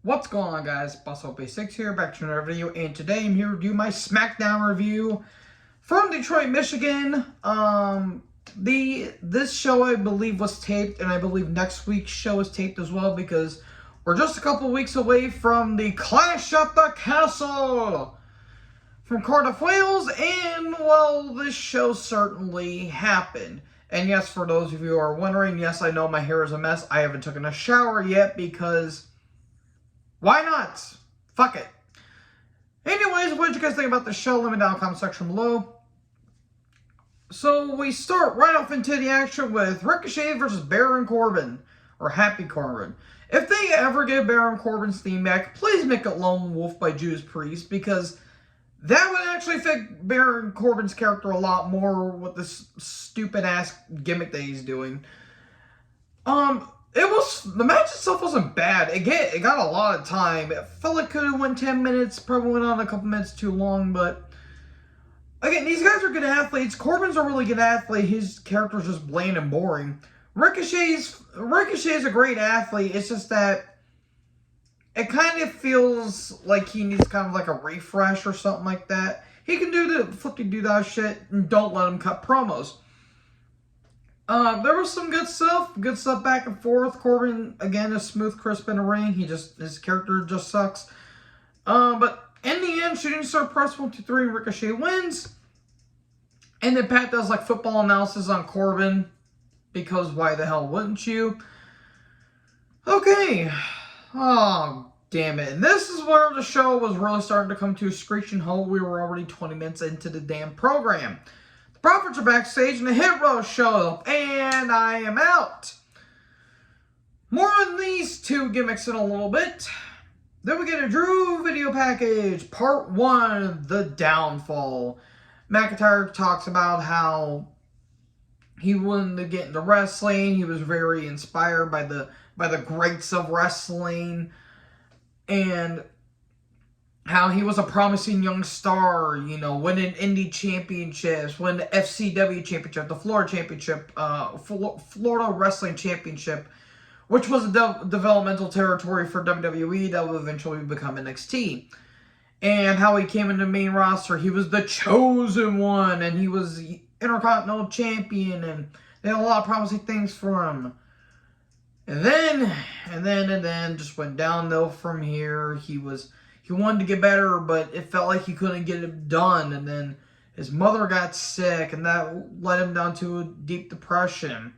What's going on, guys? BuzzOp6 here, back to another video, and today I'm here to do my Smackdown review from Detroit, Michigan. This show I believe was taped, and I believe next week's show is taped as well, because we're just a couple weeks away from the Clash at the Castle from Cardiff, Wales, and well, this show certainly happened. And yes, for those of you who are wondering, yes, I know my hair is a mess. I haven't taken a shower yet because why not? Fuck it. Anyways, what did you guys think about the show? Let me know in the comment section below. So we start right off into the action with Ricochet versus Baron Corbin, or Happy Corbin. If they ever get Baron Corbin's theme back, please make it Lone Wolf by Judas Priest, because that would actually fit Baron Corbin's character a lot more with this stupid ass gimmick that he's doing. The match itself wasn't bad. It got a lot of time. It felt like it could have went 10 minutes, probably went on a couple minutes too long, but again, these guys are good athletes. Corbin's a really good athlete. His character's just bland and boring. Ricochet's a great athlete. It's just that it kind of feels like he needs kind of like a refresh or something like that. He can do the flippy-doo-dah shit, and don't let him cut promos. There was some good stuff back and forth. Corbin, again, is smooth, crisp in the ring. His character just sucks. But in the end, shooting star press 1, 2, 3, Ricochet wins. And then Pat does like football analysis on Corbin, because why the hell wouldn't you? Okay. Oh, damn it. And this is where the show was really starting to come to a screeching halt. We were already 20 minutes into the damn program. The Profits are backstage, and the Hit Row show up, and I am out. More on these two gimmicks in a little bit. Then we get a Drew video package, part 1, The Downfall. Mctier talks about how he wanted to get into wrestling. He was very inspired by the greats of wrestling, and how he was a promising young star, you know, winning indie championships, winning the FCW championship, the Florida championship, Florida Wrestling Championship, which was a developmental territory for WWE that would eventually become NXT. And how he came into the main roster, he was the chosen one, and he was Intercontinental Champion, and they had a lot of promising things for him. And then just went downhill from here. He wanted to get better, but it felt like he couldn't get it done. And then his mother got sick, and that led him down to a deep depression.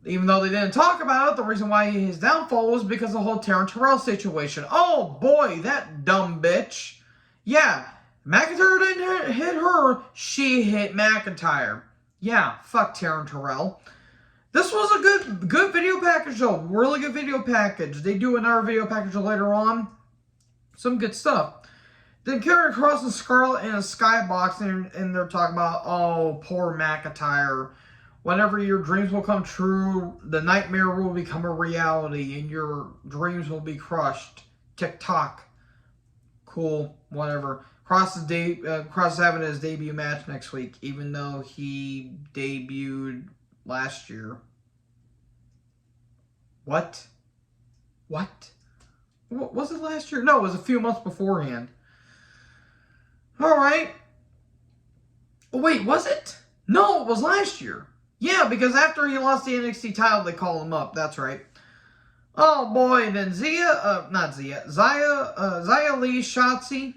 Even though they didn't talk about it, the reason why his downfall was because of the whole Taryn Terrell situation. Oh boy, that dumb bitch. Yeah, McIntyre didn't hit her, she hit McIntyre. Yeah, fuck Taryn Terrell. This was a good video package though. Really good video package. They do another video package later on. Some good stuff. Then Nikki Cross and Scarlett in a skybox, and they're talking about, oh, poor McIntyre. Whenever your dreams will come true, the nightmare will become a reality, and your dreams will be crushed. TikTok. Cool, whatever. Cross is having his debut match next week, even though he debuted last year. What? Was it last year? No, it was a few months beforehand. Alright. Oh, wait, was it? No, it was last year. Yeah, because after he lost the NXT title, they called him up. That's right. Oh, boy. And then Xia Lee Shotzi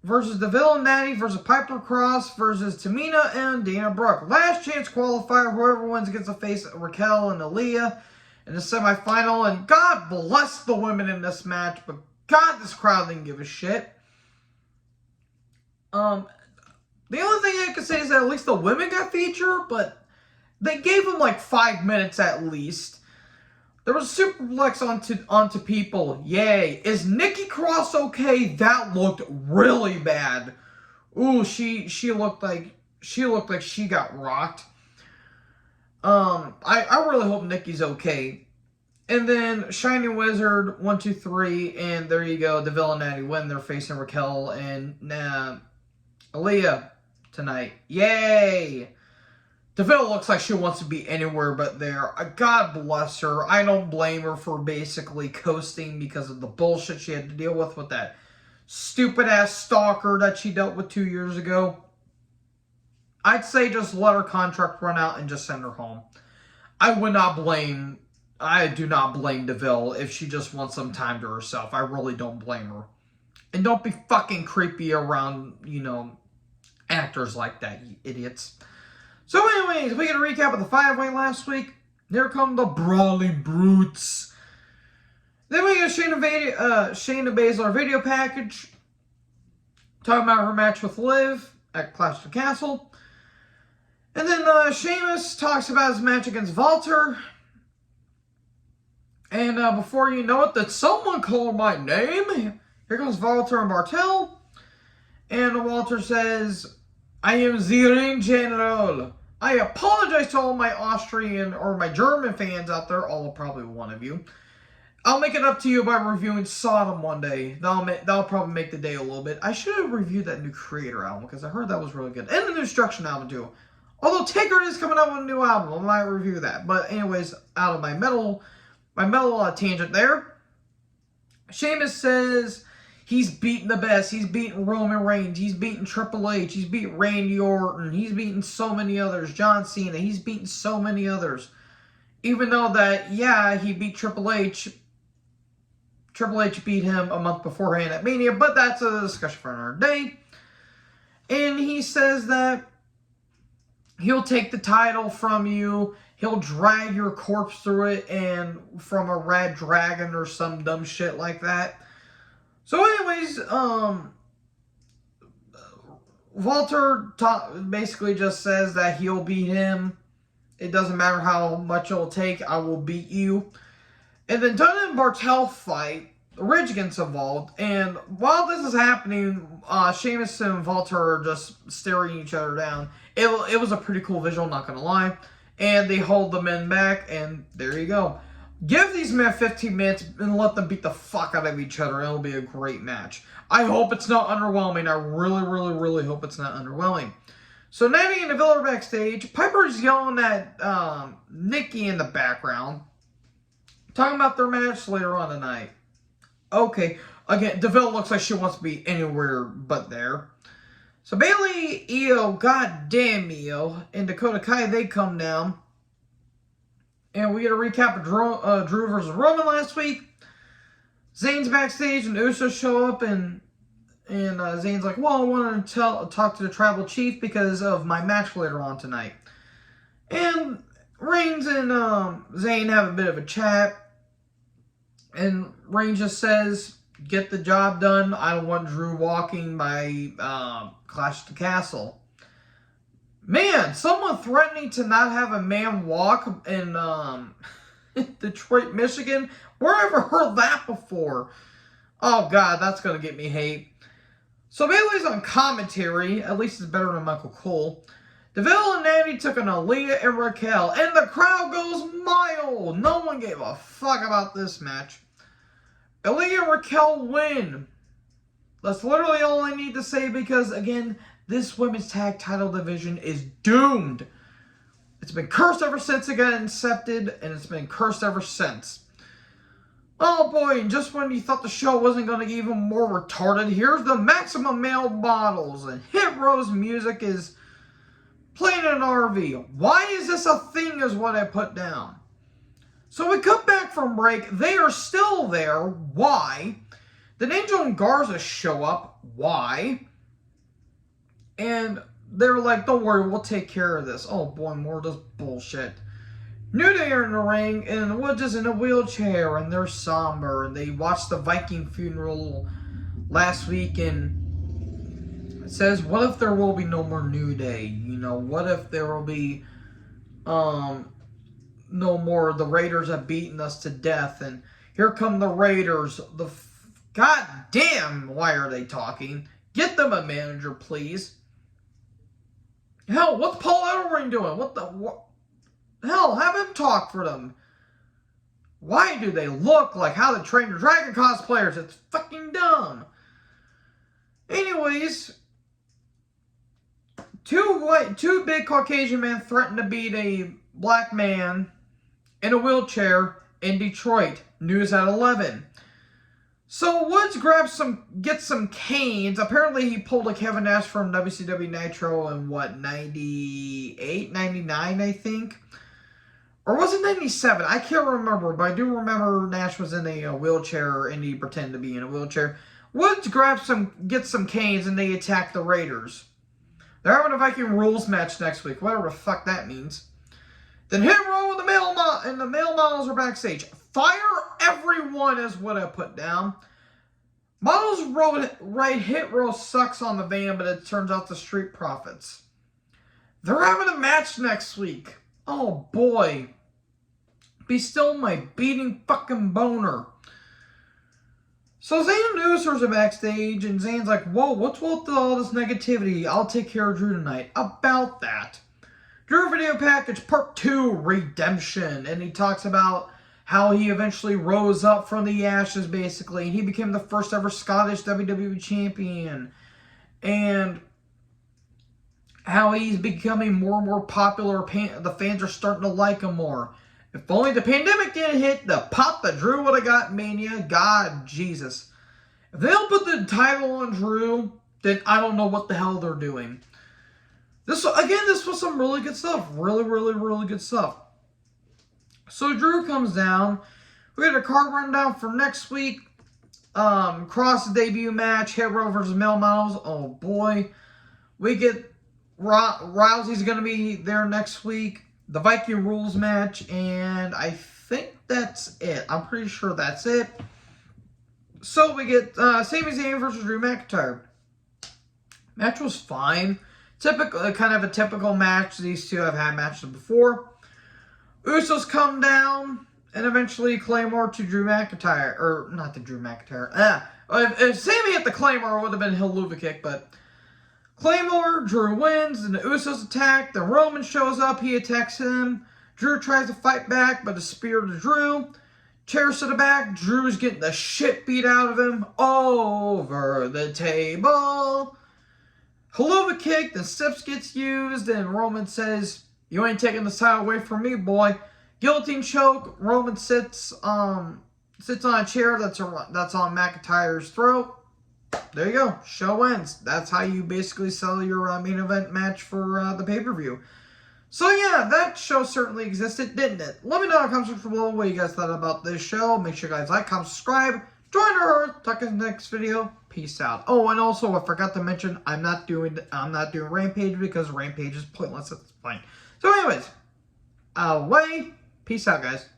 versus the Villain Natty versus Piper Cross versus Tamina and Dana Brooke. Last chance qualifier. Whoever wins gets to face Raquel and Aaliyah in the semifinal. And God bless the women in this match, but God, this crowd didn't give a shit. The only thing I can say is that at least the women got featured, but they gave them like 5 minutes at least. There was a superplex onto people. Yay. Is Nikki Cross okay? That looked really bad. Ooh, she looked like she got rocked. I really hope Nikki's okay. And then Shining Wizard 1, 2, 3, and there you go. The Villain Natty win. They're facing Raquel and Aaliyah tonight. Yay! DeVille looks like she wants to be anywhere but there. God bless her. I don't blame her for basically coasting because of the bullshit she had to deal with that stupid-ass stalker that she dealt with 2 years ago. I'd say just let her contract run out and just send her home. I do not blame DeVille if she just wants some time to herself. I really don't blame her. And don't be fucking creepy around, actors like that, you idiots. So anyways, we get a recap of the 5-way last week. Here come the Brawling Brutes. Then we get Shayna Baszler video package. Talking about her match with Liv at Clash of the Castle. And then Sheamus talks about his match against Walter. And before you know it, that someone called my name. Here comes Walter and Bartel. And Walter says, I am the Ring General. I apologize to all my Austrian or my German fans out there, all probably one of you. I'll make it up to you by reviewing Sodom one day. That'll probably make the day a little bit. I should have reviewed that new Creator album because I heard that was really good. And the new Destruction album too. Although Taker is coming out with a new album. I might review that. But anyways, out of my metal tangent there. Sheamus says he's beaten the best. He's beaten Roman Reigns. He's beaten Triple H. He's beaten Randy Orton. He's beaten so many others. John Cena. He's beaten so many others. Even though that, yeah, he beat Triple H. Triple H beat him a month beforehand at Mania. But that's a discussion for another day. And he says that he'll take the title from you. He'll drag your corpse through it and from a red dragon or some dumb shit like that. So anyways, Walter basically just says that he'll beat him. It doesn't matter how much it'll take, I will beat you. And then Dunn and Bartel fight. Ridge gets involved. And while this is happening, Sheamus and Walter are just staring each other down. It was a pretty cool visual, not going to lie. And they hold the men back, and there you go. Give these men 15 minutes and let them beat the fuck out of each other. It'll be a great match. I hope it's not underwhelming. I really, really, really hope it's not underwhelming. So Natty and DeVille are backstage. Piper's yelling at Nikki in the background. Talking about their match later on tonight. Okay. Again, DeVille looks like she wants to be anywhere but there. So Bayley, Io, goddamn Io, and Dakota Kai, they come down. And we get a recap of Drew versus Roman last week. Zayn's backstage and Usos show up and Zayn's like, well, I want to talk to the tribal chief because of my match later on tonight. And Reigns and Zayn have a bit of a chat. And Reigns just says, get the job done. I don't want Drew walking by Clash of the Castle. Man, someone threatening to not have a man walk in Detroit, Michigan. Where have I heard that before? Oh, God, that's going to get me hate. So Bayley's on commentary. At least it's better than Michael Cole. DeVille and Natty took on Aaliyah and Raquel. And the crowd goes mild. No one gave a fuck about this match. Aaliyah and Raquel win. That's literally all I need to say because, again, this women's tag title division is doomed. It's been cursed ever since it got incepted, and it's been cursed ever since. Oh boy, and just when you thought the show wasn't going to get even more retarded, here's the Maximum Male Models, and Hit Rose music is playing in an RV. Why is this a thing is what I put down. So we come back from break. They are still there. Why? Then Angel and Garza show up. Why? And they're like, don't worry, we'll take care of this. Oh boy, more of this bullshit. New Day are in the ring, and Woods is in a wheelchair, and they're somber, and they watched the Viking funeral last week, and it says, what if there will be no more New Day? You know, what if there will be, no more, the Raiders have beaten us to death, and here come the Raiders, God damn, why are they talking? Get them a manager, please. Hell, what's Paul Ellering doing? Hell, have him talk for them. Why do they look like How to Train Your Dragon cosplayers? It's fucking dumb. Anyways, Two big Caucasian men threatened to beat a black man in a wheelchair in Detroit. News at 11. So Woods gets some canes. Apparently he pulled a Kevin Nash from WCW Nitro in what, 98, 99, I think? Or was it 97? I can't remember, but I do remember Nash was in a wheelchair and he pretended to be in a wheelchair. Woods gets some canes and they attack the Raiders. They're having a Viking Rules match next week, whatever the fuck that means. Then Hit Row and the male models are backstage. Fire everyone is what I put down. Models right Hit Row sucks on the van, but it turns out the Street Profits. They're having a match next week. Oh boy. Be still my beating fucking boner. So Zayn and Usos are backstage, and Zayn's like, whoa, what's with all this negativity? I'll take care of Drew tonight. About that. Drew Video Package Part 2, Redemption. And he talks about how he eventually rose up from the ashes, basically. And he became the first ever Scottish WWE Champion. And how he's becoming more and more popular. The fans are starting to like him more. If only the pandemic didn't hit, the pop that Drew would have got Mania. God, Jesus. If they don't put the title on Drew, then I don't know what the hell they're doing. This was some really good stuff. Really, really, really good stuff. So Drew comes down. We get a card rundown for next week. Cross debut match. Hit Row versus male models. Oh boy. We get Rousey's going to be there next week. The Viking Rules match, and I think that's it. I'm pretty sure that's it. So we get Sami Zayn versus Drew McIntyre. Match was fine. Kind of a typical match. These two have had matches before. Usos come down, and eventually Claymore to Drew McIntyre. Or, not to Drew McIntyre. If Sami hit the Claymore, it would have been a Helluva Kick, but Claymore, Drew wins, and the Usos attack. Then Roman shows up, he attacks him. Drew tries to fight back, but a spear to Drew. Chairs to the back, Drew's getting the shit beat out of him. Over the table. Helluva Kick, then Steps gets used, and Roman says, you ain't taking the title away from me, boy. Guillotine choke, Roman sits on a chair that's on McIntyre's throat. There you go. Show ends. That's how you basically sell your main event match for the pay-per-view. So yeah, that show certainly existed, didn't it? Let me know in the comments below what you guys thought about this show. Make sure you guys like, comment, subscribe. Join our Earth. Talk in the next video. Peace out. Oh, and also I forgot to mention I'm not doing Rampage because Rampage is pointless at this point. So anyways, away. Peace out, guys.